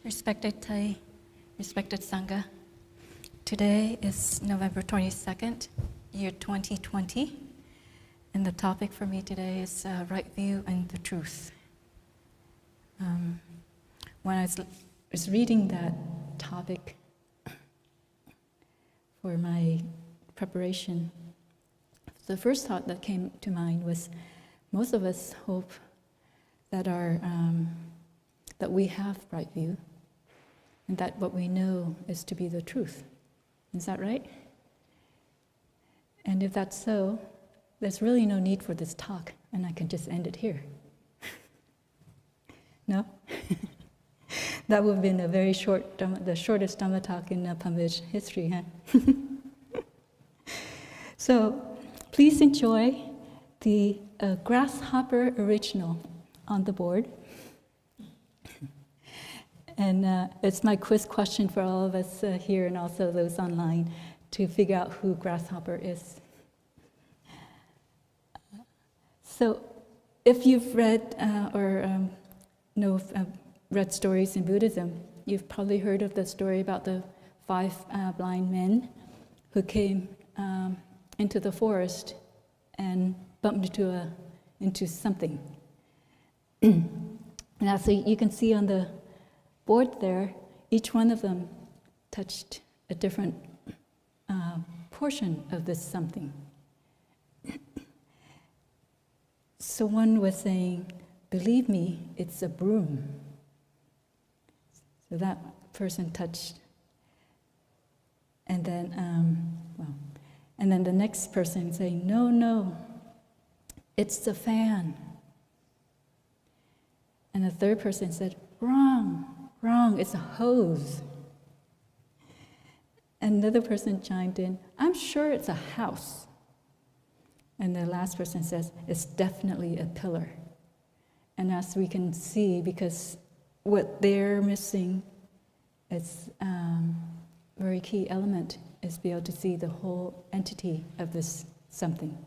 Respected Thầy, respected Sangha, today is November 22nd, year 2020, and the topic for me today is right view and the truth. When I was reading that topic for my preparation, the first thought that came to mind was most of us hope that that we have right view, and that what we know is to be the truth. Is that right? And if that's so, there's really no need for this talk, and I can just end it here. No? That would have been a very short, the shortest Dhamma talk in Pambaj history, huh? So, please enjoy the grasshopper original on the board. And it's my quiz question for all of us here and also those online to figure out who Grasshopper is. So if you've read read stories in Buddhism, you've probably heard of the story about the 5 blind men who came into the forest and bumped into something. Now, so you can see on the board there, each one of them touched a different portion of this something. So one was saying, "Believe me, it's a broom." So that person touched, and then, and then the next person saying, "No, it's the fan." And the third person said, Wrong, it's a hose. Another person chimed in, "I'm sure it's a house." And the last person says, "It's definitely a pillar." And as we can see, because what they're missing is very key element, is be able to see the whole entity of this something.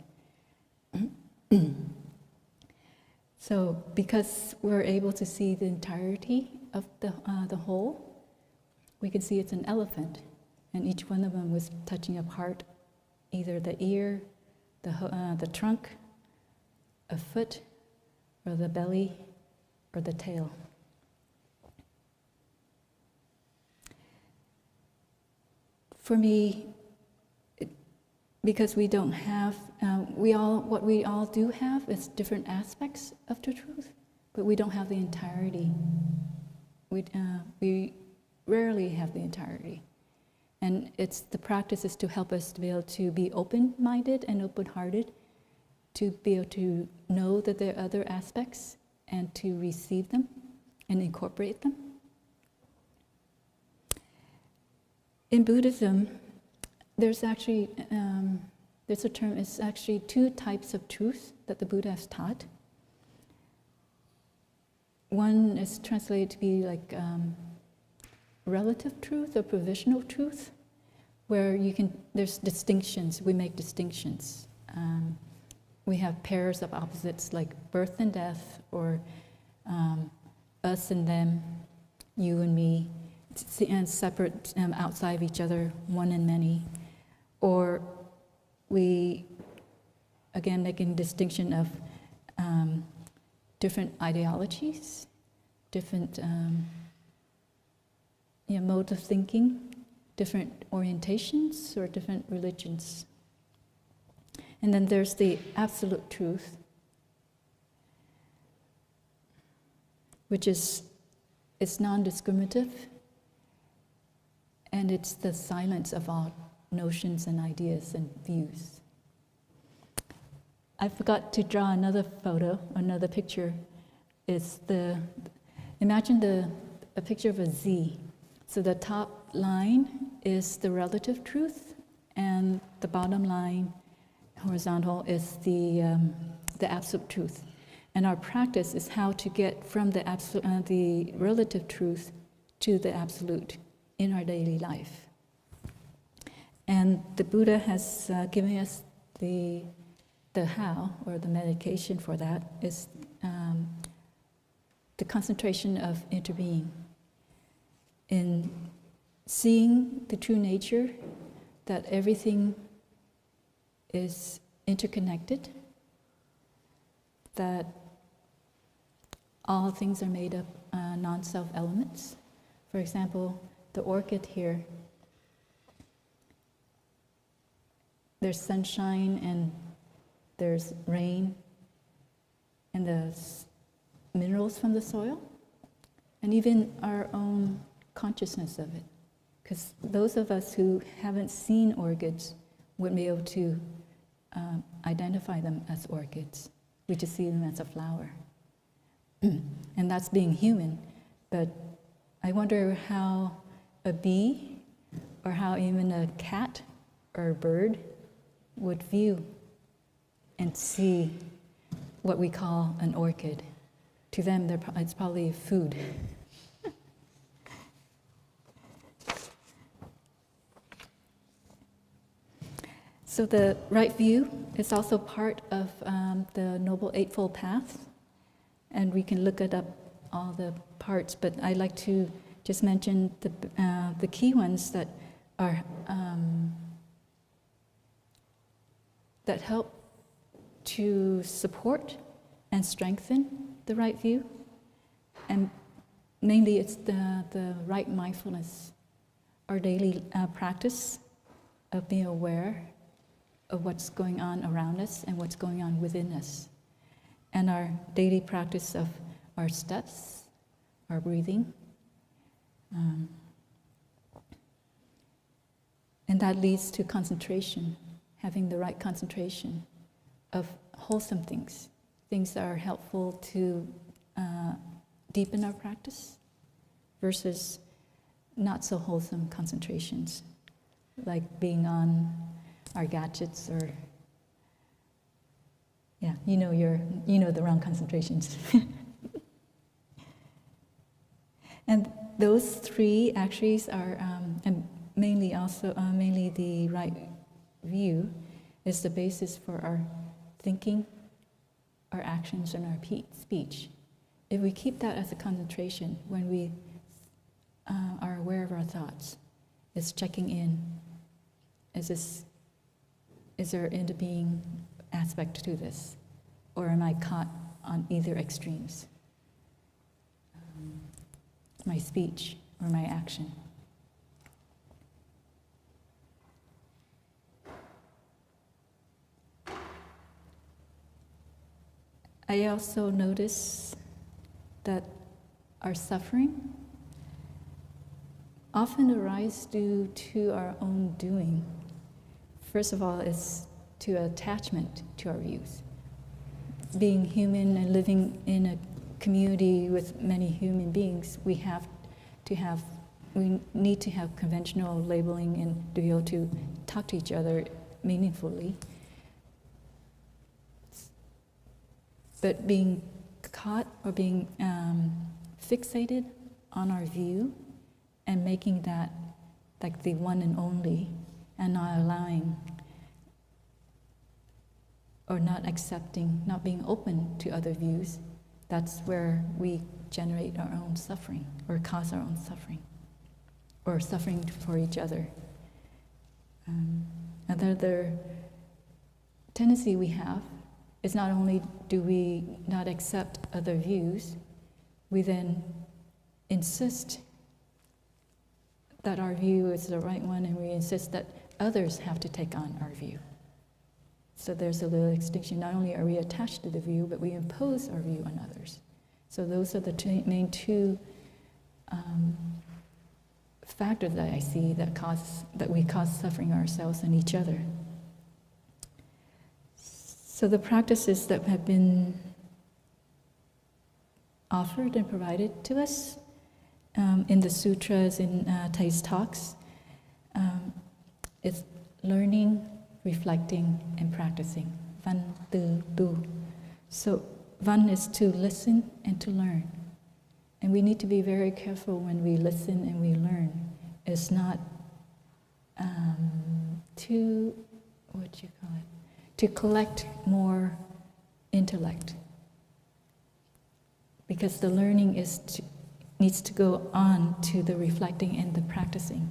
So because we're able to see the entirety of the whole, we can see it's an elephant, and each one of them was touching a part, either the ear, the trunk, a foot, or the belly, or the tail. For me, because we don't have, what we all do have is different aspects of the truth, but we don't have the entirety. We rarely have the entirety. And the practice is to help us to be able to be open-minded and open-hearted, to be able to know that there are other aspects and to receive them and incorporate them. In Buddhism, there's actually, there's a term, it's actually 2 types of truth that the Buddha has taught. One is translated to be like relative truth or provisional truth, where there's distinctions, we make distinctions. We have pairs of opposites like birth and death, or us and them, you and me, and separate outside of each other, one and many. Or we, again, making distinction of different ideologies, different modes of thinking, different orientations, or different religions. And then there's the absolute truth, which is, it's non-discriminative, and it's the silence of all notions and ideas and views. I forgot to draw another photo, another picture. Imagine a picture of a Z. So the top line is the relative truth, and the bottom line, horizontal, is the absolute truth. And our practice is how to get from the relative truth to the absolute in our daily life. And the Buddha has given us the how, or the medication for that, is the concentration of interbeing. in seeing the true nature, that everything is interconnected, that all things are made of non-self elements. For example, the orchid here, there's sunshine and there's rain and the minerals from the soil, and even our own consciousness of it. Because those of us who haven't seen orchids wouldn't be able to identify them as orchids. We just see them as a flower. And that's being human. But I wonder how a bee, or how even a cat or a bird would view and see what we call an orchid. To them, it's probably food. So the right view is also part of the Noble Eightfold Path, and we can look it up, all the parts, but I like to just mention the key ones that are that help to support and strengthen the right view, and mainly it's the right mindfulness, our daily practice of being aware of what's going on around us and what's going on within us, and our daily practice of our steps, our breathing, and that leads to concentration, having the right concentration of wholesome things, things that are helpful to deepen our practice, versus not so wholesome concentrations, like being on our gadgets, or you know the wrong concentrations. And those three actually are, and mainly the right view is the basis for our thinking, our actions, and our speech. If we keep that as a concentration, when we are aware of our thoughts, it's checking in. Is there an interbeing aspect to this? Or am I caught on either extremes? My speech or my action. I also notice that our suffering often arises due to our own doing. First of all, it's to attachment to our views. Being human and living in a community with many human beings, we need to have conventional labeling and to be able to talk to each other meaningfully. But being caught or being fixated on our view and making that like the one and only, and not allowing or not accepting, not being open to other views, that's where we generate our own suffering, or cause our own suffering, or suffering for each other. Another tendency we have is not only do we not accept other views, we then insist that our view is the right one, and we insist that others have to take on our view. So there's a little distinction. Not only are we attached to the view, but we impose our view on others. So those are the main two factors that I see that we cause suffering ourselves and each other. So the practices that have been offered and provided to us in the sutras, in Thay's talks, is learning, reflecting, and practicing. Van, tu, tu. So van is to listen and to learn. And we need to be very careful when we listen and we learn. It's not to collect more intellect. Because the learning needs to go on to the reflecting and the practicing.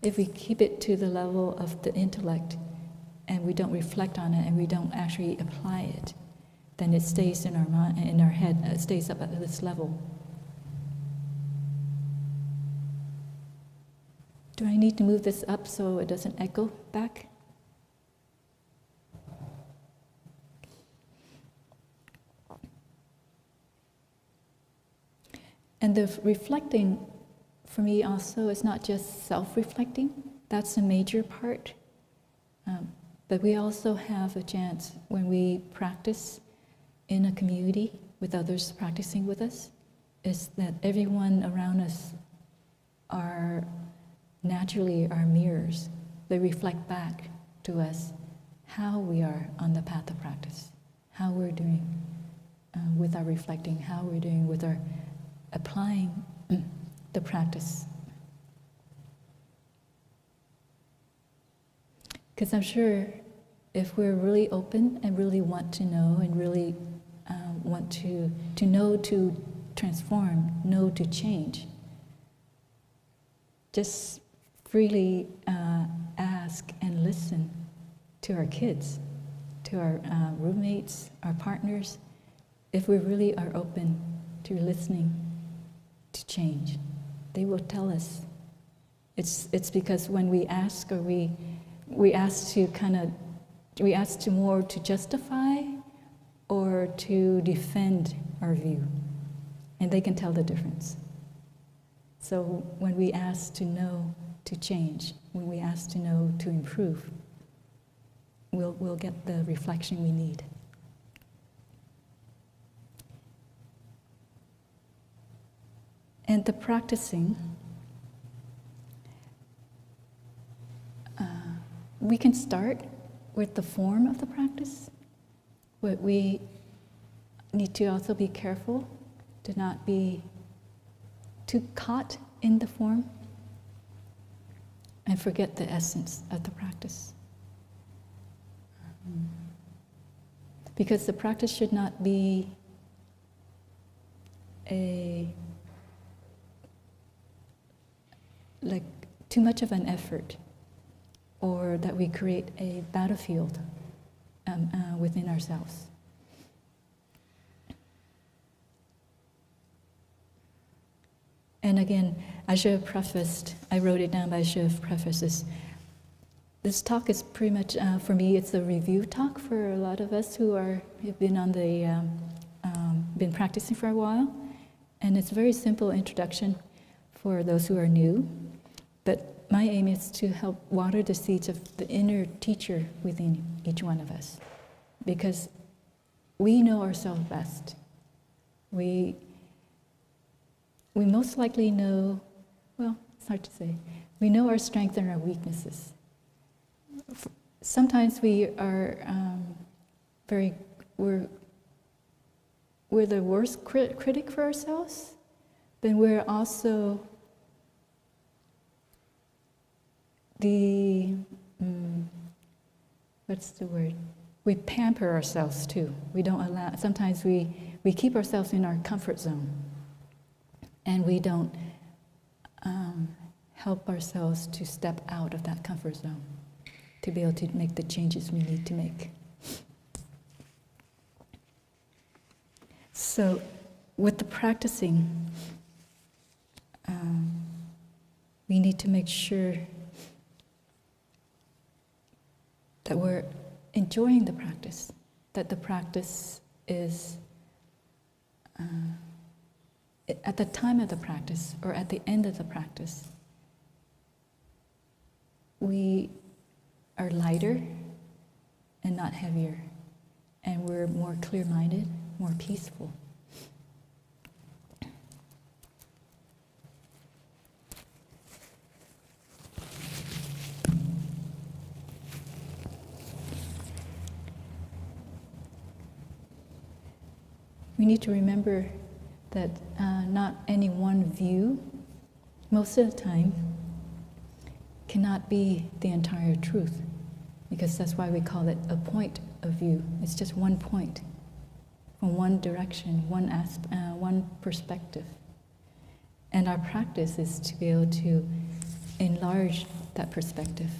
If we keep it to the level of the intellect and we don't reflect on it and we don't actually apply it, then it stays in our mind, in our head, it stays up at this level. Do I need to move this up so it doesn't echo back? And the reflecting, for me also, is not just self-reflecting. That's a major part. But we also have a chance when we practice in a community with others practicing with us, is that everyone around us are naturally our mirrors. They reflect back to us how we are on the path of practice, how we're doing with our reflecting, how we're doing with our applying the practice. Because I'm sure if we're really open and really want to know and really want to know to transform, know to change, just freely ask and listen to our kids, to our roommates, our partners, if we really are open to listening to change. They will tell us. It's because when we ask, or we ask to more to justify or to defend our view, and they can tell the difference. So when we ask to know to change, when we ask to know to improve, we'll get the reflection we need. And the practicing, we can start with the form of the practice, but we need to also be careful to not be too caught in the form and forget the essence of the practice. Because the practice should not be like too much of an effort, or that we create a battlefield within ourselves. And again, I should have prefaced, I wrote it down, but I should have prefaced this talk is pretty much, for me, it's a review talk for a lot of us who have been on the, been practicing for a while. And it's a very simple introduction for those who are new. But my aim is to help water the seeds of the inner teacher within each one of us. Because we know ourselves best. We most likely know, well, it's hard to say, we know our strengths and our weaknesses. Sometimes we are we're the worst critic for ourselves, but we're also what's the word? We pamper ourselves too. We don't allow, sometimes we keep ourselves in our comfort zone, and we don't help ourselves to step out of that comfort zone to be able to make the changes we need to make. So with the practicing, we need to make sure that we're enjoying the practice, that the practice is, at the time of the practice or at the end of the practice, we are lighter and not heavier, and we're more clear-minded, more peaceful. We need to remember that not any one view, most of the time, cannot be the entire truth, because that's why we call it a point of view. It's just one point, from one direction, one perspective. And our practice is to be able to enlarge that perspective,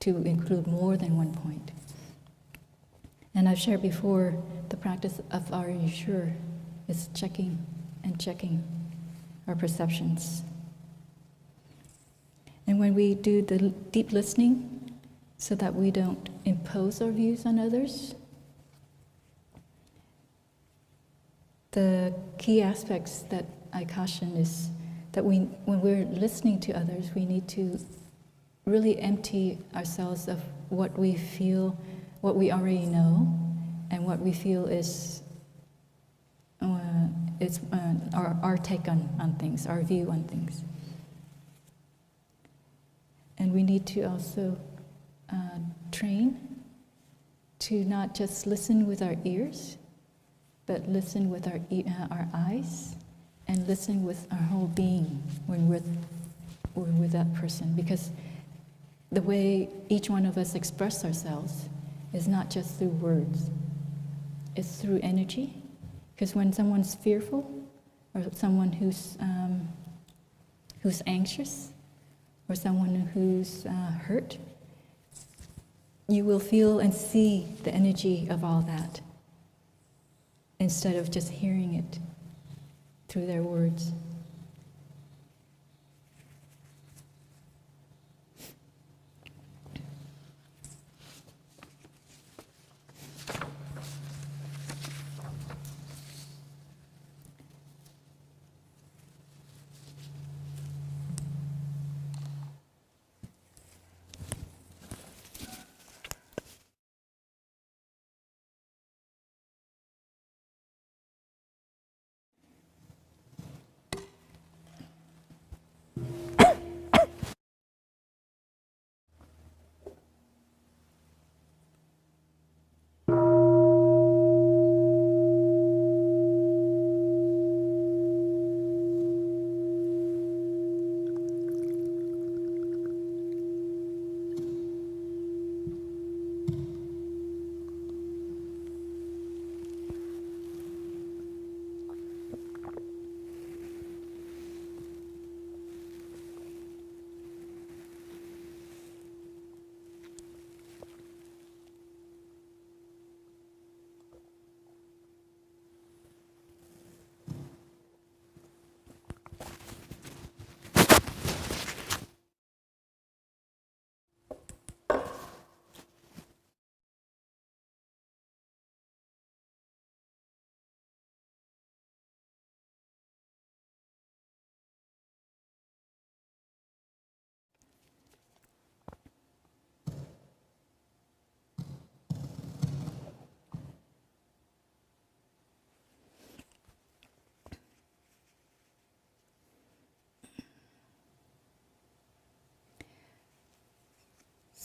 to include more than one point. And I've shared before, the practice of our "Are you sure?" is checking and checking our perceptions. And when we do the deep listening, so that we don't impose our views on others, the key aspects that I caution is that when we're listening to others, we need to really empty ourselves of what we feel, what we already know, and what we feel is our take on things, our view on things. And we need to also train to not just listen with our ears, but listen with our eyes, and listen with our whole being when we're with that person. Because the way each one of us express ourselves is not just through words, it's through energy. Because when someone's fearful, or someone who's anxious, or someone who's hurt, you will feel and see the energy of all that, instead of just hearing it through their words.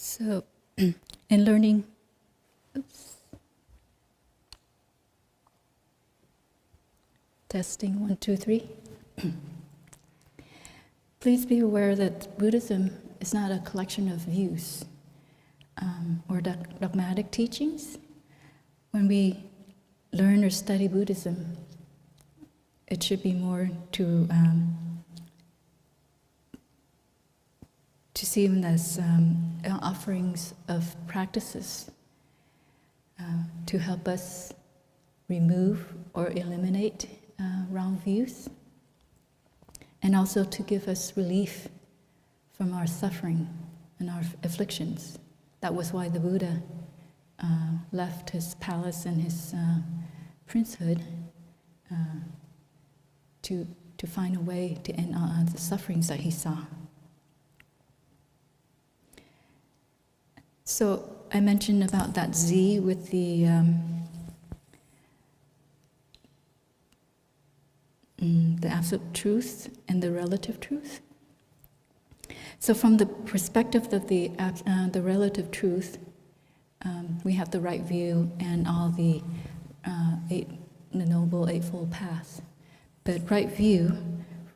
So, in learning, testing 1, 2, 3. Please be aware that Buddhism is not a collection of views or dogmatic teachings. When we learn or study Buddhism, it should be more to see them as offerings of practices to help us remove or eliminate wrong views, and also to give us relief from our suffering and our afflictions. That was why the Buddha left his palace and his princehood to find a way to end the sufferings that he saw. So I mentioned about that Z with the absolute truth and the relative truth. So from the perspective of the relative truth, we have the right view and all the Noble Eightfold Path. But right view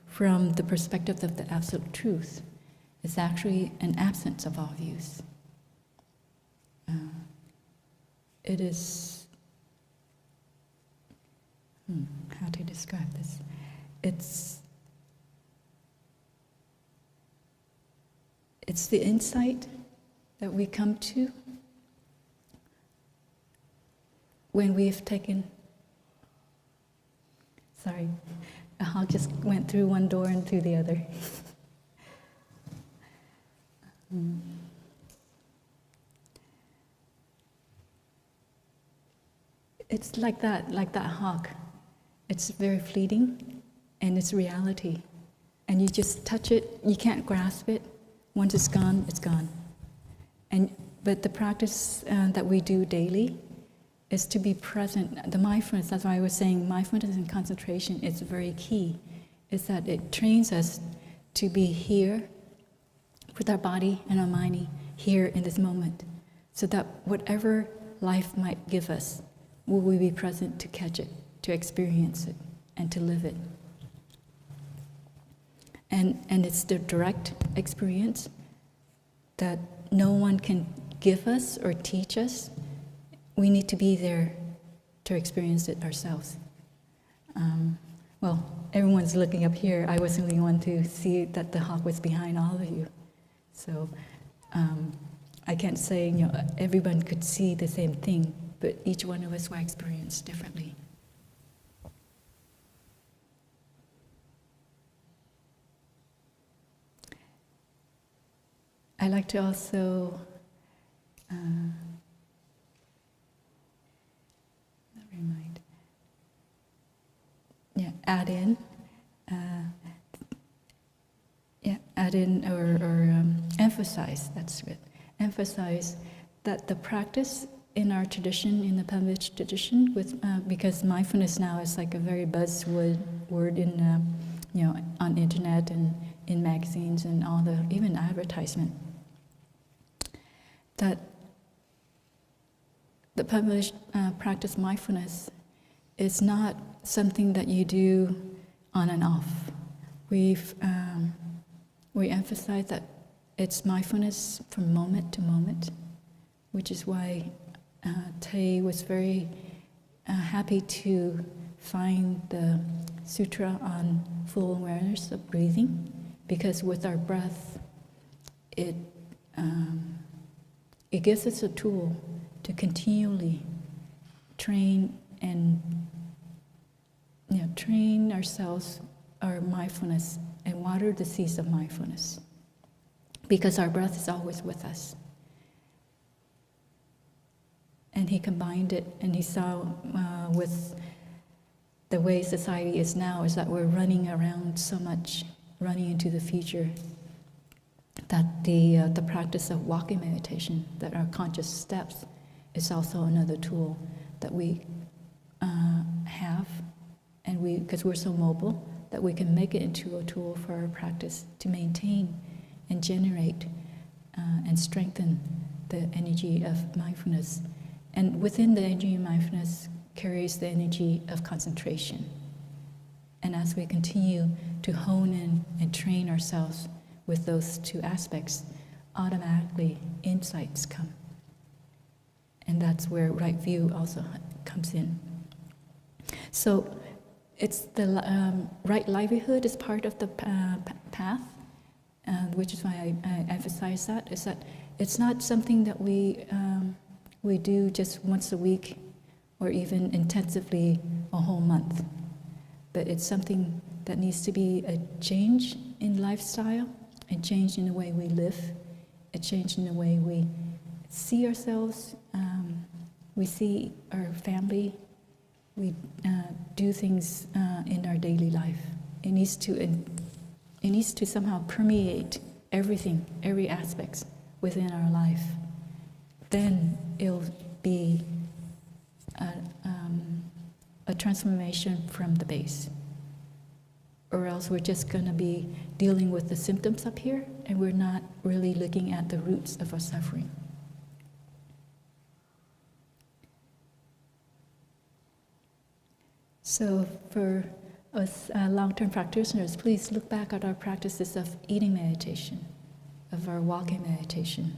from the perspective of the absolute truth is actually an absence of all views. It is, how to describe this? It's it's the insight that we come to when we've taken, sorry, a hawk just went through one door and through the other. It's like that hawk. It's very fleeting, and it's reality. And you just touch it, you can't grasp it. Once it's gone, it's gone. But the practice that we do daily is to be present. The mindfulness, that's why I was saying mindfulness and concentration is very key, is that it trains us to be here with our body and our mind here in this moment, so that whatever life might give us, will we be present to catch it, to experience it, and to live it. And it's the direct experience that no one can give us or teach us. We need to be there to experience it ourselves. Well, everyone's looking up here. I was the only one to see that the hawk was behind all of you. So I can't say everyone could see the same thing, but each one of us will experience differently. I like to also add in or emphasize, that's it, emphasize that the practice in our tradition, in the Pamvich tradition, because mindfulness now is like a very buzzword word in on internet and in magazines and all the even advertisement, that the Pamvich practice mindfulness is not something that you do on and off. We emphasize that it's mindfulness from moment to moment, which is why Tay was very happy to find the sutra on full awareness of breathing, because with our breath, it gives us a tool to continually train ourselves, our mindfulness, and water the seeds of mindfulness, because our breath is always with us. And he combined it, and he saw with the way society is now, is that we're running around so much, running into the future, that the practice of walking meditation, that our conscious steps, is also another tool that we have, and because we're so mobile, that we can make it into a tool for our practice to maintain and generate and strengthen the energy of mindfulness. And within the energy of mindfulness carries the energy of concentration. And as we continue to hone in and train ourselves with those two aspects, automatically insights come. And that's where right view also comes in. So it's the right livelihood is part of the path, which is why I emphasize that, is that it's not something that we do just once a week or even intensively a whole month, but it's something that needs to be a change in lifestyle, a change in the way we live, a change in the way we see ourselves, we see our family, we do things in our daily life. It needs to somehow permeate everything, every aspect within our life. Then it'll be a transformation from the base. Or else we're just going to be dealing with the symptoms up here, and we're not really looking at the roots of our suffering. So for us long-term practitioners, please look back at our practices of eating meditation, of our walking meditation,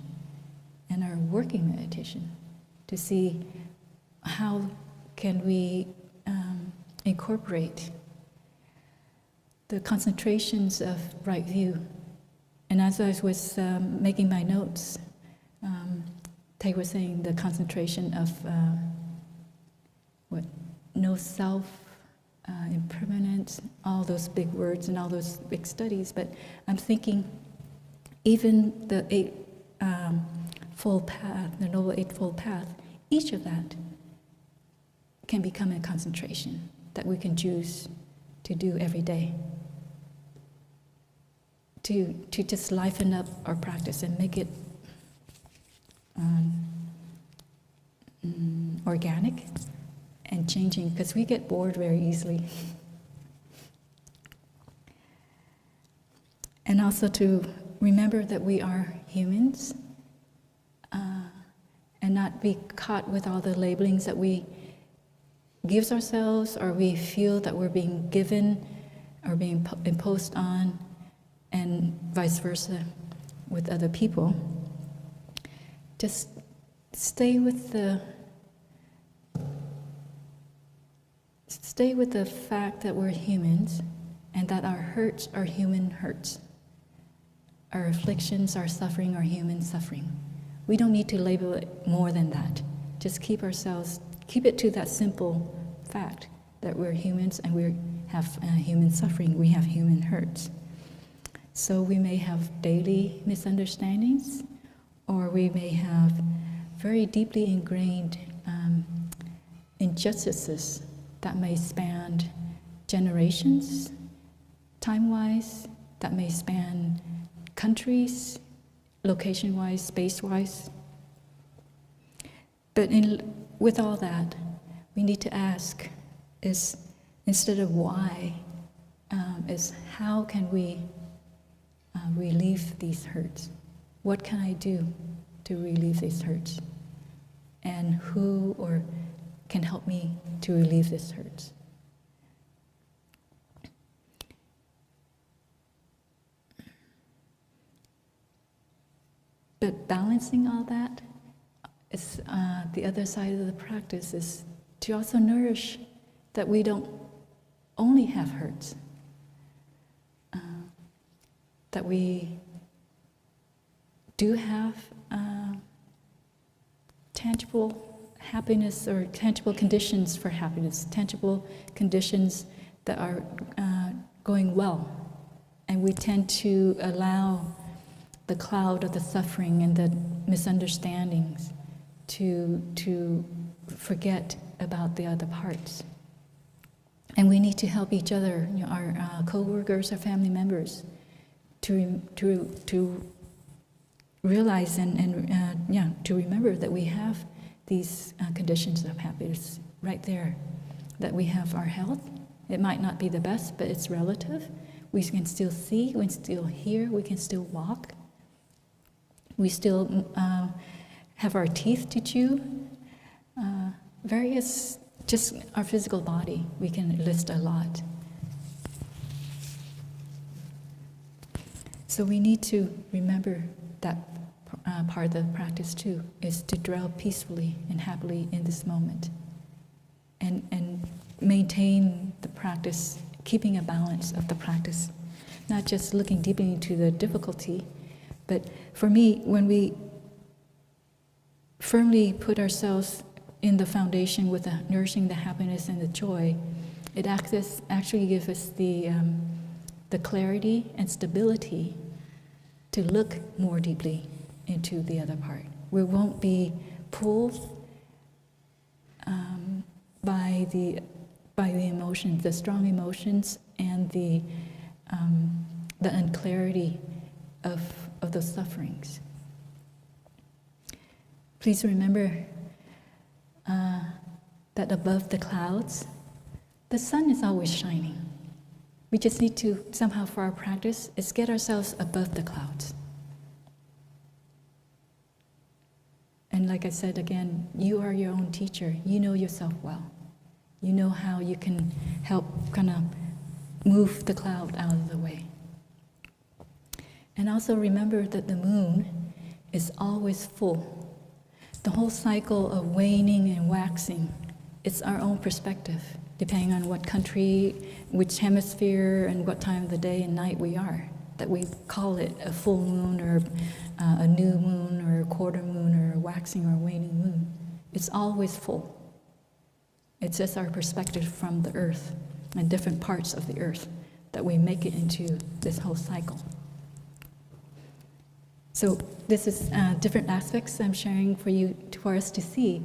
and our working meditation, to see how can we incorporate the concentrations of right view And as I was making my notes, Thay was saying the concentration of no self, impermanence, all those big words and all those big studies. But I'm thinking, even the Eightfold Path, the Noble Eightfold Path, each of that can become a concentration that we can choose to do every day. To just liven up our practice and make it organic and changing, because we get bored very easily. And also to remember that we are humans, and not be caught with all the labelings that we give ourselves, or we feel that we're being given or being imposed on, and vice versa with other people. Just stay with the fact that we're humans, and that our hurts are human hurts. Our afflictions, our suffering are human suffering. We don't need to label it more than that. Just keep it to that simple fact that we're humans and we have human suffering, we have human hurts. So we may have daily misunderstandings, or we may have very deeply ingrained injustices that may span generations, time-wise, that may span countries, location-wise, space-wise. But with all that, we need to ask is, instead of why, is how can we relieve these hurts? What can I do to relieve these hurts? And who or can help me to relieve these hurts? But balancing all that is the other side of the practice, is to also nourish that we don't only have hurts, that we do have tangible happiness, or tangible conditions for happiness, tangible conditions that are going well. And we tend to allow the cloud of the suffering and the misunderstandings to forget about the other parts. And we need to help each other, our co-workers, our family members, to realize and to remember that we have these conditions of happiness right there. That we have our health. It might not be the best, but it's relative. We can still see, we can still hear, we can still walk. We still have our teeth to chew. Various, just our physical body, we can list a lot. So we need to remember that part of the practice too, is to dwell peacefully and happily in this moment. And maintain the practice, keeping a balance of the practice. Not just looking deeply into the difficulty, but for me, when we firmly put ourselves in the foundation with nourishing the happiness and the joy, it actually gives us the clarity and stability to look more deeply into the other part. We won't be pulled by the emotions, the strong emotions, and the unclarity of the sufferings. Please remember that above the clouds, the sun is always shining. We just need to, somehow for our practice, is get ourselves above the clouds. And like I said again, you are your own teacher. You know yourself well. You know how you can help kind of move the cloud out of the way. And also remember that the moon is always full. The whole cycle of waning and waxing, it's our own perspective, depending on what country, which hemisphere, and what time of the day and night we are. that we call it a full moon or a new moon or a quarter moon or a waxing or waning moon. It's always full. It's just our perspective from the earth and different parts of the earth that we make it into this whole cycle. So this is different aspects I'm sharing for us to see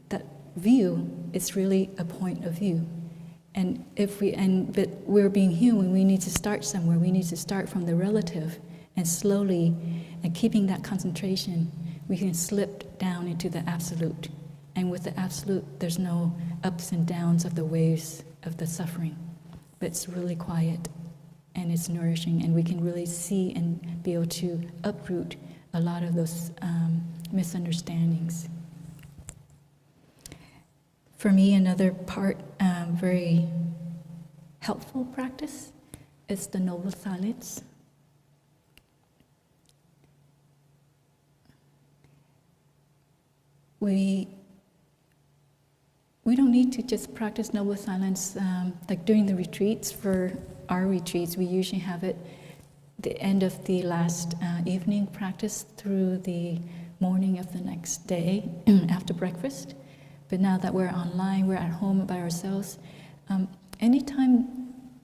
that view is really a point of view. And but we're being human, we need to start somewhere. We need to start from the relative, and slowly, and keeping that concentration, we can slip down into the absolute. And with the absolute, there's no ups and downs of the waves of the suffering. But it's really quiet, and it's nourishing, and we can really see and be able to uproot a lot of those misunderstandings. For me, another part, very helpful practice, is the noble silence. We don't need to just practice noble silence like during the retreats. For our retreats, we usually have it the end of the last evening practice through the morning of the next day after breakfast. But now that we're online, we're at home by ourselves, anytime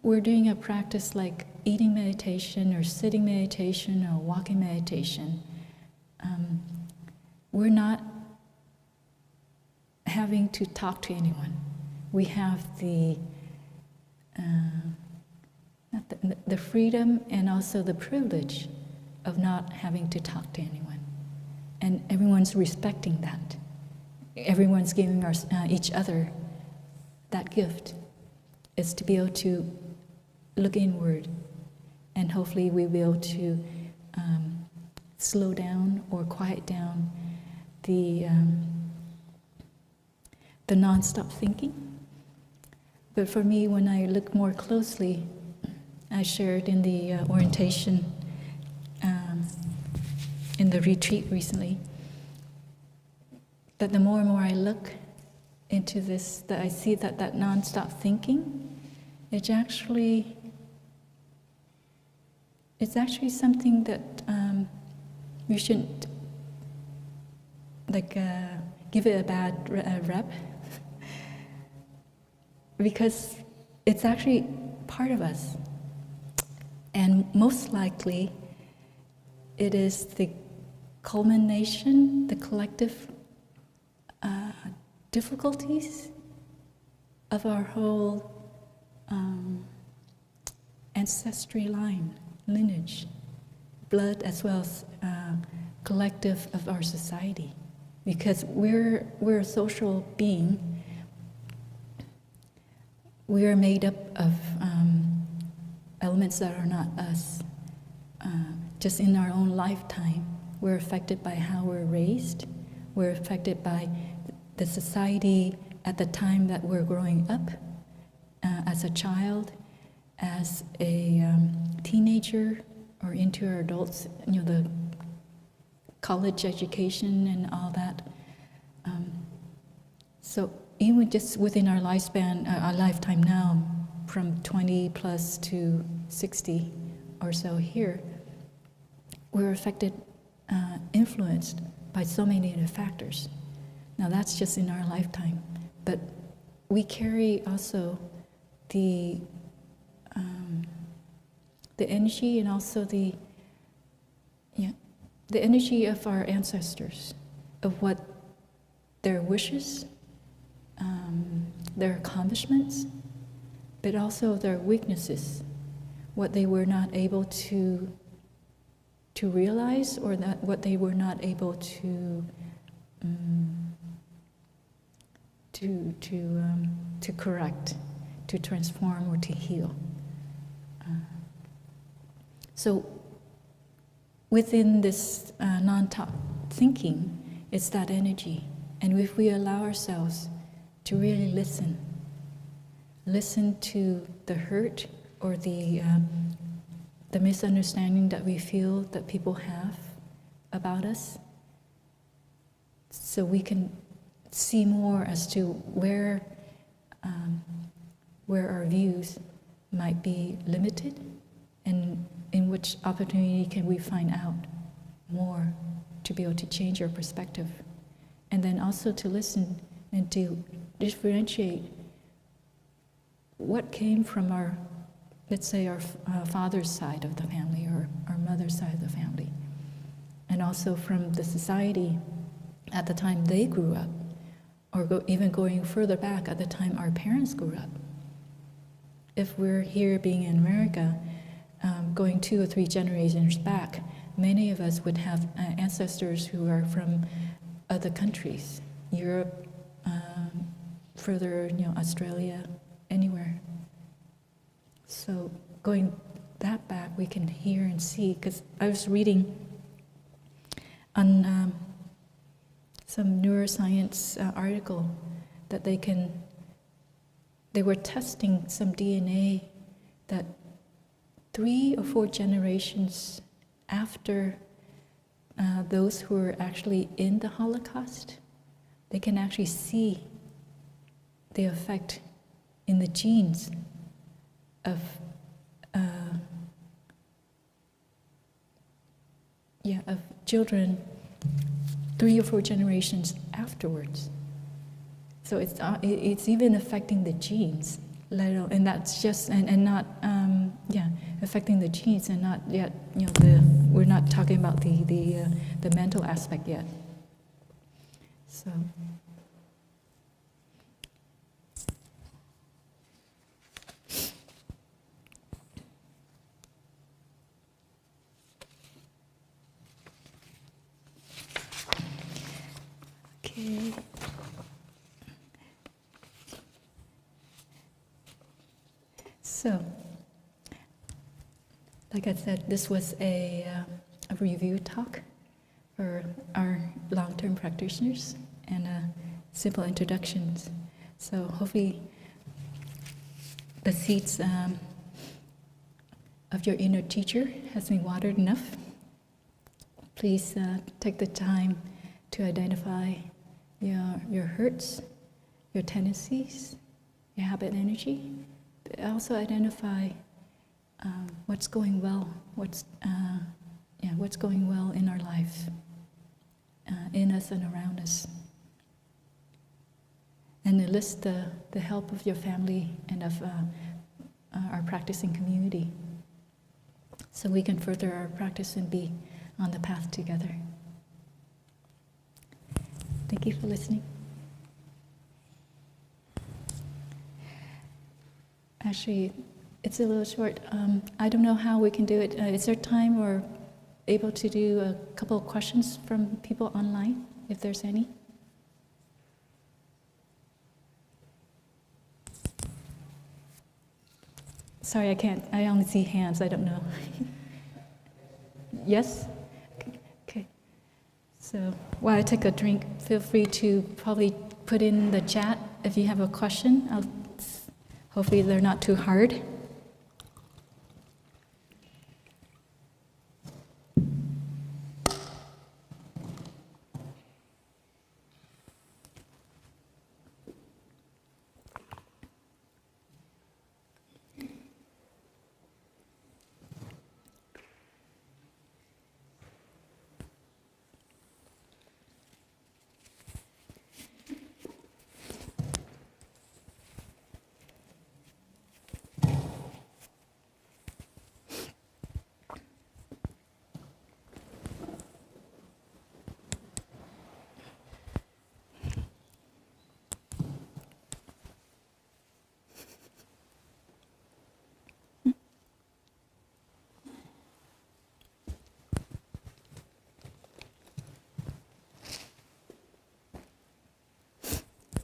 we're doing a practice like eating meditation or sitting meditation or walking meditation, we're not having to talk to anyone. We have the freedom and also the privilege of not having to talk to anyone. And everyone's respecting that. Everyone's giving each other that gift, is to be able to look inward, and hopefully we'll be able to slow down or quiet down the nonstop thinking. But for me, when I look more closely, I shared in the orientation in the retreat recently, that the more and more I look into this, that I see that nonstop thinking, it's actually something that we shouldn't give it a bad rep, because it's actually part of us, and most likely it is the culmination, the collective difficulties of our whole ancestry lineage, blood as well as collective of our society. Because we're a social being. We are made up of elements that are not us. Just in our own lifetime, we're affected by how we're raised. We're affected by the society at the time that we're growing up, as a child, as a teenager, or into our adults, the college education and all that. So even just within our lifespan, our lifetime now, from 20 plus to 60 or so here, we're affected, influenced by so many other factors. Now that's just in our lifetime, but we carry also the energy and also the energy of our ancestors, of what their wishes, their accomplishments, but also their weaknesses, what they were not able to realize, or that what they were not able to correct, to transform, or to heal. So within this non-stop thinking, it's that energy. And if we allow ourselves to really listen to the hurt or the misunderstanding that we feel that people have about us, so we can see more as to where our views might be limited, and in which opportunity can we find out more to be able to change our perspective? And then also to listen and to differentiate what came from our, let's say, our father's side of the family or our mother's side of the family, and also from the society at the time they grew up, or even going further back at the time our parents grew up. If we're here being in America, going 2 or 3 generations back, many of us would have ancestors who are from other countries, Europe, further, Australia, anywhere. So going that back, we can hear and see, because I was reading on some neuroscience article that they were testing some DNA that 3 or 4 generations after those who were actually in the Holocaust, they can actually see the effect in the genes of children 3 or 4 generations afterwards. So it's even affecting the genes, let alone, and that's just and not affecting the genes, and not yet we're not talking about the mental aspect yet. So. Okay. So, like I said, this was a review talk for our long-term practitioners and simple introductions. So hopefully the seeds of your inner teacher has been watered enough. Please take the time to identify your hurts, your tendencies, your habit energy. But also identify what's going well, what's going well in our life, in us and around us. And enlist the help of your family and of our practicing community, so we can further our practice and be on the path together. Thank you for listening. Actually, it's a little short. I don't know how we can do it. Is there time or able to do a couple of questions from people online, if there's any? Sorry, I can't. I only see hands. I don't know. Yes? Okay. So while I take a drink, feel free to probably put in the chat if you have a question. Hopefully they're not too hard.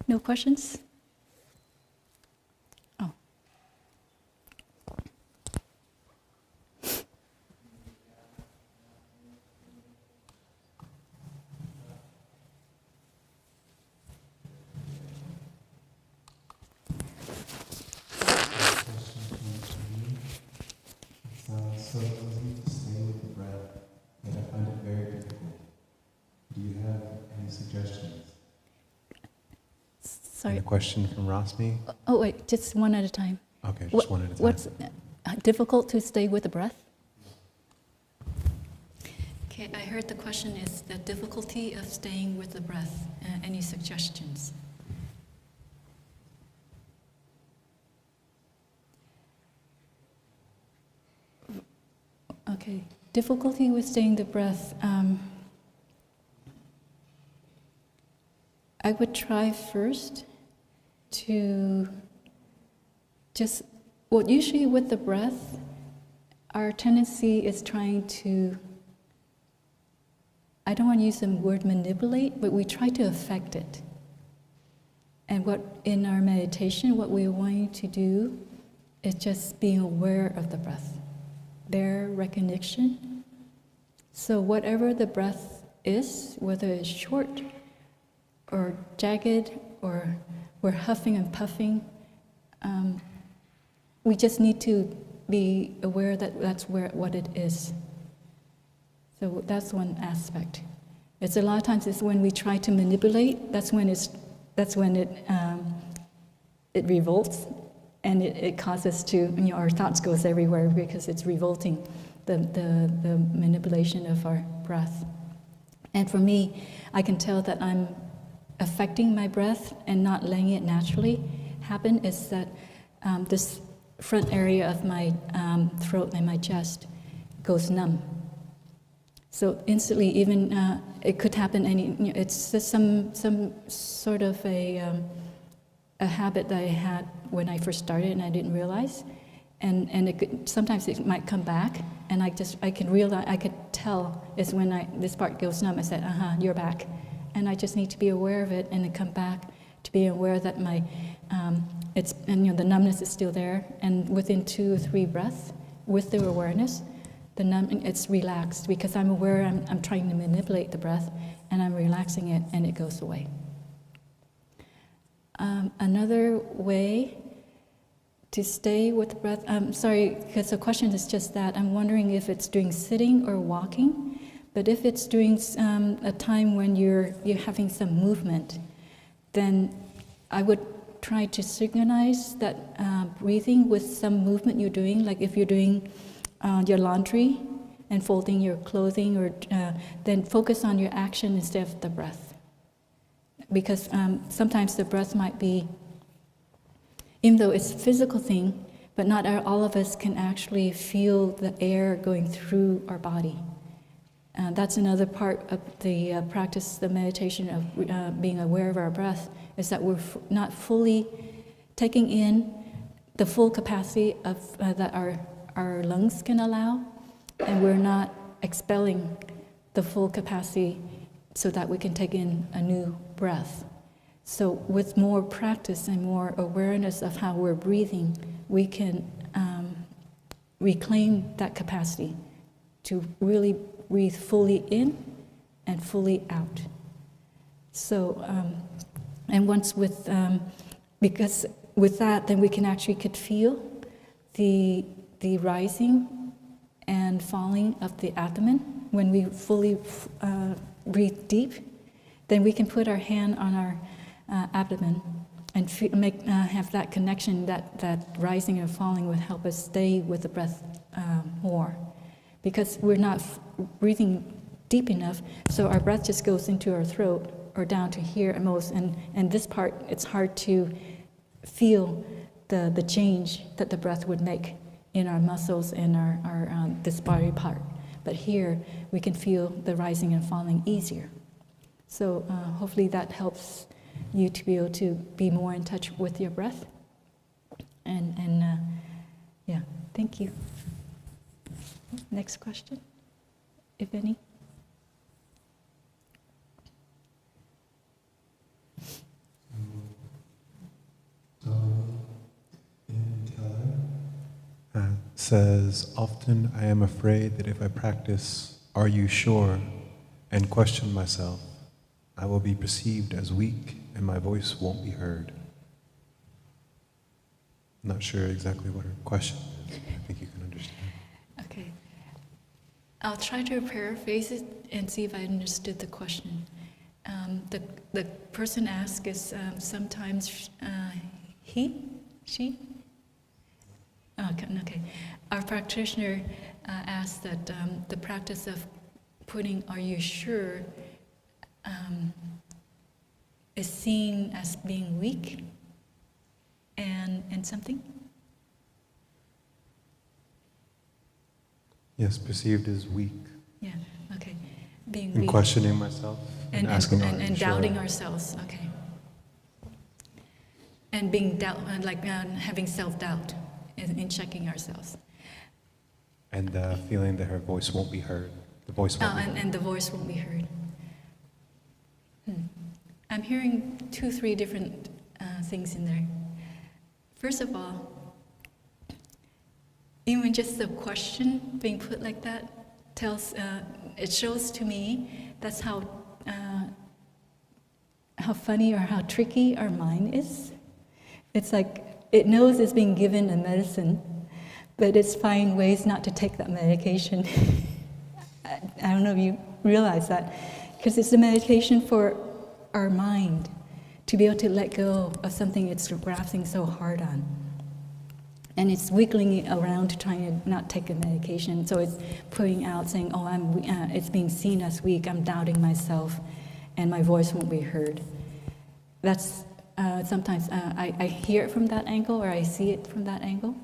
No questions? Oh. Sounds so easy to stay with the breath, yet I find it very difficult. Do you have any suggestions? Sorry. And a question from Rosmi? Oh, wait, just one at a time. Okay, just one at a time. What's difficult to stay with the breath? Okay, I heard the question is the difficulty of staying with the breath. Any suggestions? Okay, difficulty with staying the breath. I would try first to just, well, usually with the breath, our tendency is trying to, I don't want to use the word manipulate, but we try to affect it. And what in our meditation, what we're wanting to do is just being aware of the breath, bare recognition. So whatever the breath is, whether it's short or jagged or we're huffing and puffing, we just need to be aware that that's what it is. So that's one aspect. It's a lot of times it's when we try to manipulate. That's when it revolts, and it causes to, our thoughts goes everywhere because it's revolting, the manipulation of our breath. And for me, I can tell that I'm affecting my breath and not letting it naturally happen. Is that this front area of my throat and my chest goes numb. So instantly, even it could happen. It's just some sort of a habit that I had when I first started, and I didn't realize. And sometimes it might come back, and I can realize, I could tell is when this part goes numb. I said, you're back, and I just need to be aware of it, and then come back to be aware that my the numbness is still there, and within 2 or 3 breaths, with the awareness, it's relaxed because I'm aware I'm trying to manipulate the breath, and I'm relaxing it, and it goes away. Another way to stay with the breath, sorry, because the question is just that, I'm wondering if it's doing sitting or walking, but if it's during a time when you're having some movement, then I would try to synchronize that breathing with some movement you're doing, like if you're doing your laundry and folding your clothing, or then focus on your action instead of the breath. Because sometimes the breath might be, even though it's a physical thing, but not all of us can actually feel the air going through our body. That's another part of the practice, the meditation of being aware of our breath, is that we're not fully taking in the full capacity of that our lungs can allow, and we're not expelling the full capacity so that we can take in a new breath. So with more practice and more awareness of how we're breathing, we can reclaim that capacity to really breathe fully in and fully out. So, and once because with that, then we could feel the rising and falling of the abdomen. When we fully breathe deep, then we can put our hand on our abdomen and have that connection, that rising and falling would help us stay with the breath more. Because we're not breathing deep enough, so our breath just goes into our throat or down to here at most, and this part, it's hard to feel the change that the breath would make in our muscles and our this body part. But here, we can feel the rising and falling easier. So hopefully that helps you to be able to be more in touch with your breath. And yeah, thank you. Next question, if any. Says, often I am afraid that if I practice, "Are you sure?" and question myself, I will be perceived as weak and my voice won't be heard. Not sure exactly what her question is, but I think you can understand. Okay. I'll try to paraphrase it and see if I understood the question. The person asked is sometimes she? Okay. Our practitioner asked that the practice of putting "are you sure" is seen as being weak and something? Yes, perceived as weak. Yeah, okay. Being And weak. questioning myself and asking, are you sure? Doubting ourselves, okay. And being having self-doubt in checking ourselves. And feeling that her voice won't be heard. The voice won't be heard. And the voice won't be heard. I'm hearing 2-3 different things in there. First of all, even just the question being put like that it shows to me that's how funny or how tricky our mind is. It's like it knows it's being given a medicine, but it's finding ways not to take that medication. I don't know if you realize that, because it's a medication for our mind to be able to let go of something it's grasping so hard on. And it's wiggling it around to try to not take the medication. So it's putting out saying, oh, it's being seen as weak, I'm doubting myself, and my voice won't be heard. That's sometimes I hear it from that angle, or I see it from that angle.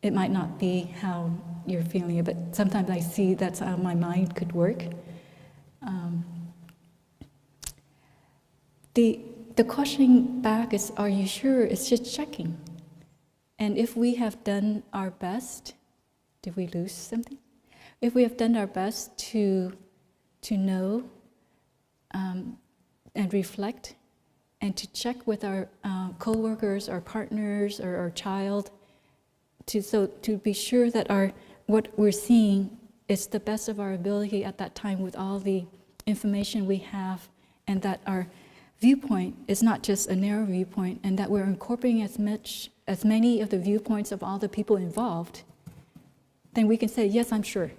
It might not be how you're feeling it, but sometimes I see that's how my mind could work. The questioning back is, are you sure? It's just checking. And if we have done our best, did we lose something? If we have done our best to know and reflect and to check with our co-workers, our partners, or our child, to be sure that what we're seeing is the best of our ability at that time with all the information we have, and that our viewpoint is not just a narrow viewpoint, and that we're incorporating as many of the viewpoints of all the people involved, then we can say, yes, I'm sure,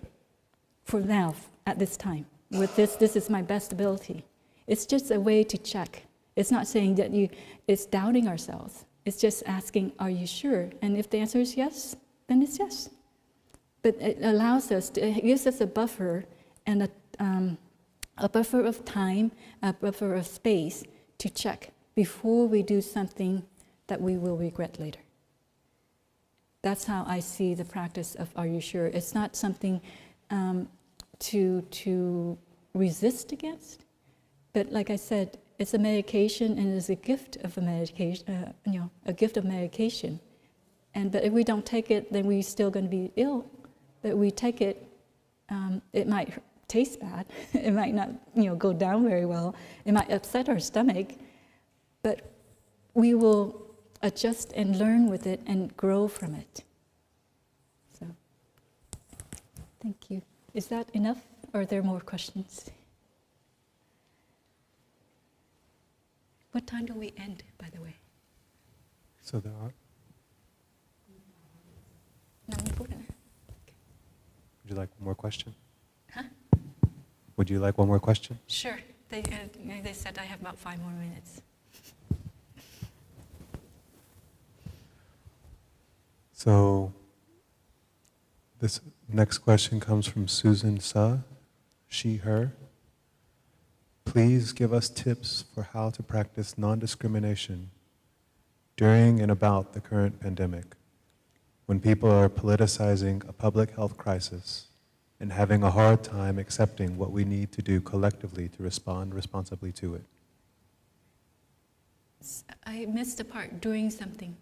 for now, at this time. With this is my best ability. It's just a way to check. It's not saying that it's doubting ourselves. It's just asking, are you sure? And if the answer is yes, then it's yes. But it allows us, it gives us a buffer, and a buffer of time, a buffer of space to check before we do something that we will regret later. That's how I see the practice of are you sure. It's not something to resist against, but like I said, it's a medication, and it's a gift of a medication, a gift of medication. But if we don't take it, then we're still going to be ill. But we take it, it might taste bad. It might not, go down very well. It might upset our stomach, but we will adjust and learn with it and grow from it. So, thank you. Is that enough, or are there more questions? What time do we end, by the way? So there are. 9 phút nữa. Would you like one more question? Huh? Would you like one more question? Sure. They said I have about 5 more minutes. So this next question comes from Susan Sa, she, her. Please give us tips for how to practice non-discrimination during and about the current pandemic, when people are politicizing a public health crisis and having a hard time accepting what we need to do collectively to respond responsibly to it. I missed the part, doing something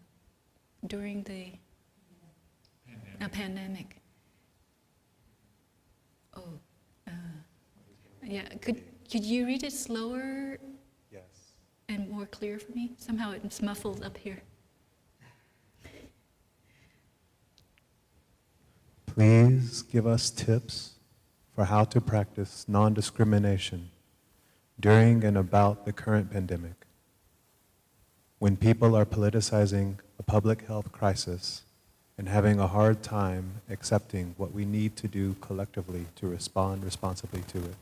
during the pandemic. Oh, yeah. Could you read it slower? Yes. And more clear for me? Somehow it's muffled up here. Please give us tips for how to practice non-discrimination during and about the current pandemic, when people are politicizing a public health crisis and having a hard time accepting what we need to do collectively to respond responsibly to it.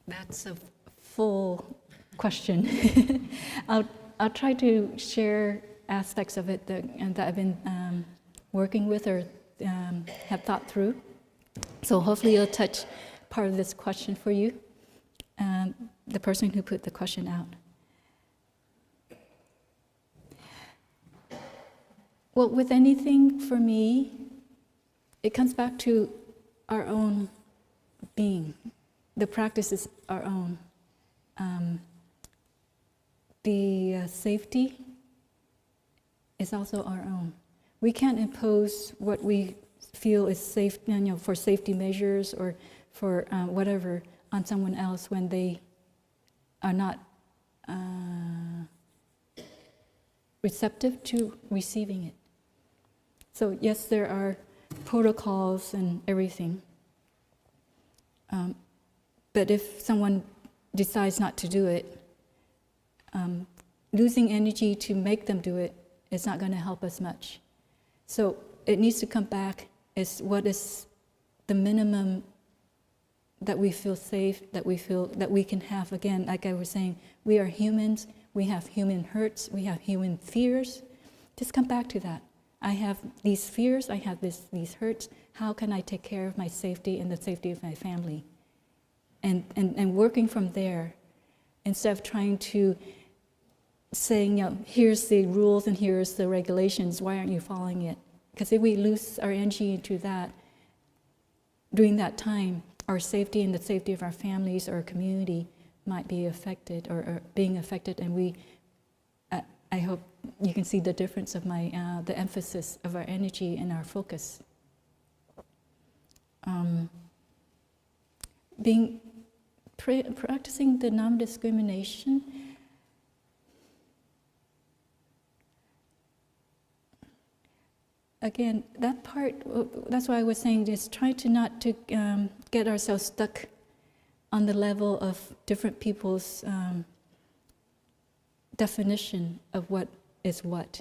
That's a full question. I'll try to share aspects of it that I've been working with or have thought through. So hopefully it'll touch part of this question for you, the person who put the question out. Well, with anything for me, it comes back to our own being. The practice is our own. The safety is also our own. We can't impose what we feel is safe, for safety measures or for whatever on someone else when they are not receptive to receiving it. So yes, there are protocols and everything. But if someone decides not to do it, losing energy to make them do it is not going to help us much. So it needs to come back as what is the minimum that we feel safe, that we feel that we can have. Again, like I was saying, we are humans, we have human hurts, we have human fears. Just come back to that. I have these fears, I have these hurts. How can I take care of my safety and the safety of my family? And working from there, instead of trying to saying, here's the rules and here's the regulations, why aren't you following it? Because if we lose our energy into that, during that time, our safety and the safety of our families or our community might be affected or being affected, and I hope you can see the difference of the emphasis of our energy and our focus. Practicing the non-discrimination, again, that part, that's why I was saying, is try to not to get ourselves stuck on the level of different people's definition of what is what,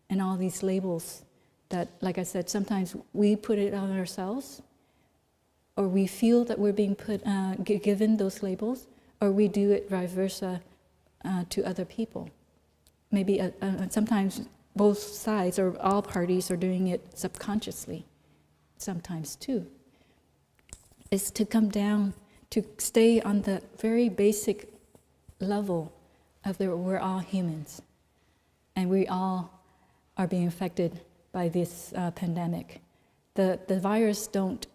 and all these labels that, like I said, sometimes we put it on ourselves, or we feel that we're being given those labels, or we do it vice versa to other people. Maybe sometimes both sides or all parties are doing it subconsciously, sometimes too. Is to come down, to stay on the very basic level of we're all humans, and we all are being affected by this pandemic. The virus don't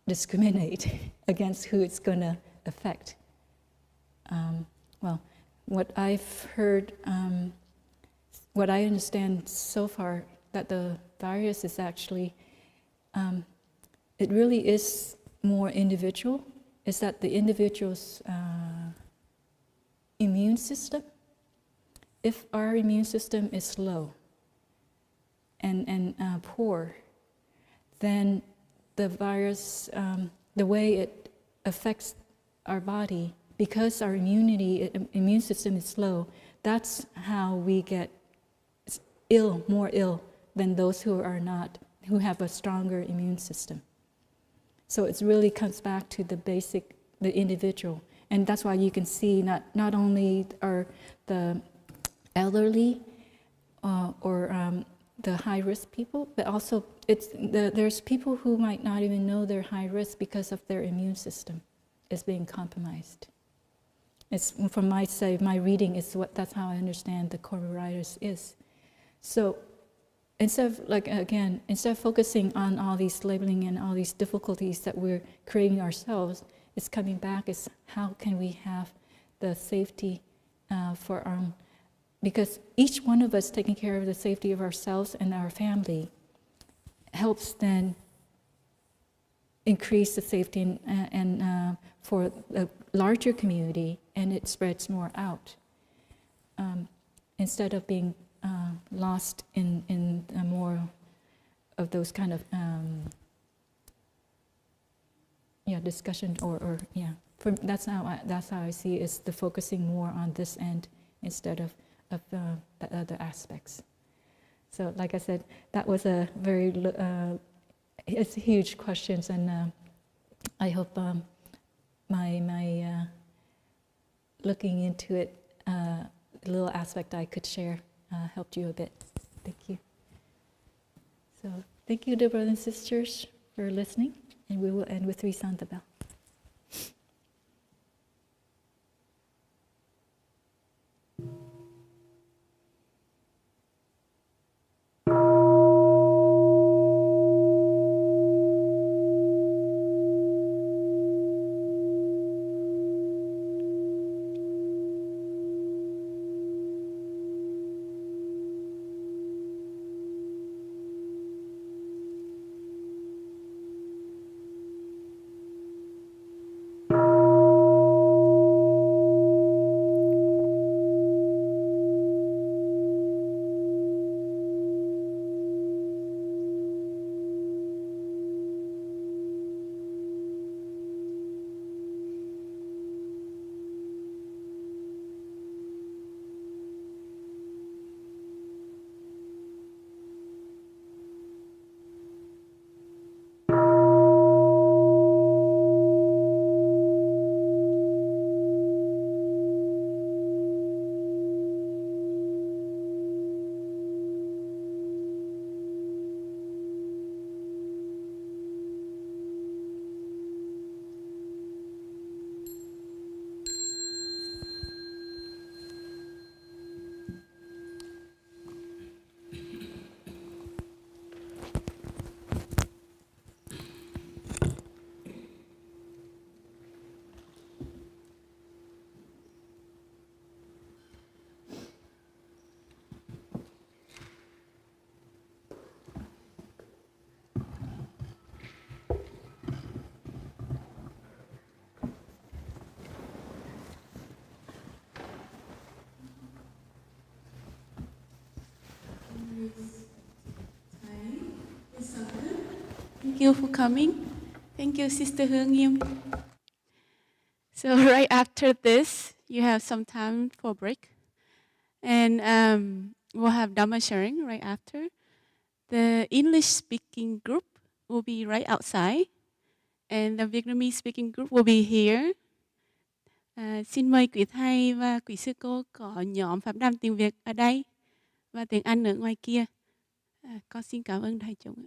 discriminate against who it's going to affect. Well, what I've heard, what I understand so far, that the virus is actually, it really is more individual, is that the individual's immune system, if our immune system is low and poor, then the virus, the way it affects our body, because our immune system is low, that's how we get more ill than those who have a stronger immune system. So it really comes back to the individual. And that's why you can see not only are the elderly or the high-risk people, but also there's people who might not even know they're high risk because of their immune system is being compromised. It's from my reading is that's how I understand the coronavirus is. So instead of focusing on all these labeling and all these difficulties that we're creating ourselves, it's coming back is how can we have the safety for our own, because each one of us taking care of the safety of ourselves and our family helps then increase the safety and for a larger community, and it spreads more out instead of being lost in more of those kind of discussion or that's how I see it, is the focusing more on this end instead of the other aspects. So like I said, that was a very it's huge questions, and I hope my looking into it the little aspect I could share helped you a bit. Thank you. So thank you, dear brothers and sisters, for listening, and we will end with 3 sound the bell. Thank you for coming. Thank you, Sr Huong Nghiem. So right after this, you have some time for break. And we'll have Dharma sharing right after. The English-speaking group will be right outside. And the Vietnamese-speaking group will be here. Xin mời quý thầy và quý sư cô có nhóm Pháp Đàm tiếng Việt ở đây và tiếng Anh ở ngoài kia. Con xin cảm ơn thầy chúng.